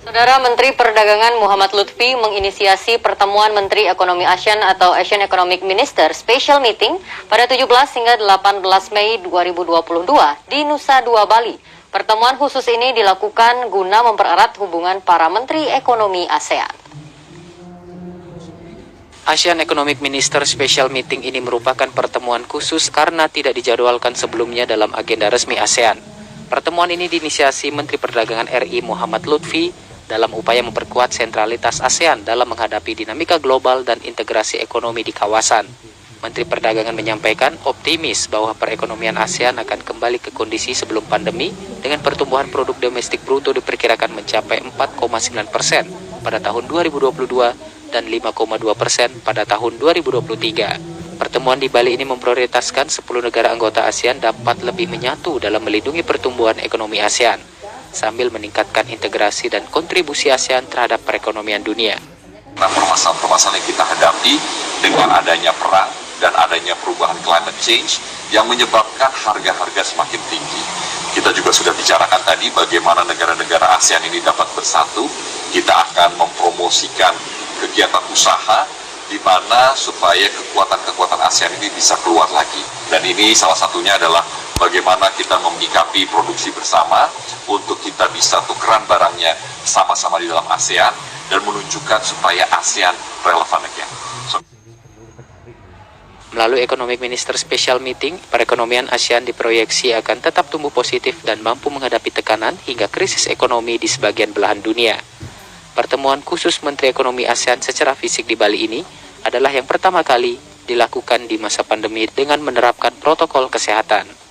Saudara Menteri Perdagangan Muhammad Lutfi menginisiasi pertemuan Menteri Ekonomi ASEAN atau Asian Economic Minister Special Meeting pada 17 hingga 18 Mei 2022 di Nusa Dua, Bali. Pertemuan khusus ini dilakukan guna mempererat hubungan para Menteri Ekonomi ASEAN. Asian Economic Minister Special Meeting ini merupakan pertemuan khusus karena tidak dijadwalkan sebelumnya dalam agenda resmi ASEAN. Pertemuan ini diinisiasi Menteri Perdagangan RI Muhammad Lutfi dalam upaya memperkuat sentralitas ASEAN dalam menghadapi dinamika global dan integrasi ekonomi di kawasan. Menteri Perdagangan menyampaikan optimis bahwa perekonomian ASEAN akan kembali ke kondisi sebelum pandemi dengan pertumbuhan produk domestik bruto diperkirakan mencapai 4,9% pada tahun 2022 dan 5,2% pada tahun 2023. Pertemuan di Bali ini memprioritaskan 10 negara anggota ASEAN dapat lebih menyatu dalam melindungi pertumbuhan ekonomi ASEAN, sambil meningkatkan integrasi dan kontribusi ASEAN terhadap perekonomian dunia. Permasalahan-permasalahan yang kita hadapi dengan adanya perang dan adanya perubahan climate change yang menyebabkan harga-harga semakin tinggi. Kita juga sudah bicarakan tadi bagaimana negara-negara ASEAN ini dapat bersatu. Kita akan mempromosikan kegiatan usaha di mana supaya kekuatan-kekuatan ASEAN ini bisa keluar lagi. Dan ini salah satunya adalah bagaimana kita menyikapi produksi bersama untuk kita bisa tukeran barangnya sama-sama di dalam ASEAN dan menunjukkan supaya ASEAN relevan again. Melalui Economic Minister Special Meeting, perekonomian ASEAN diproyeksi akan tetap tumbuh positif dan mampu menghadapi tekanan hingga krisis ekonomi di sebagian belahan dunia. Pertemuan khusus Menteri Ekonomi ASEAN secara fisik di Bali ini adalah yang pertama kali dilakukan di masa pandemi dengan menerapkan protokol kesehatan.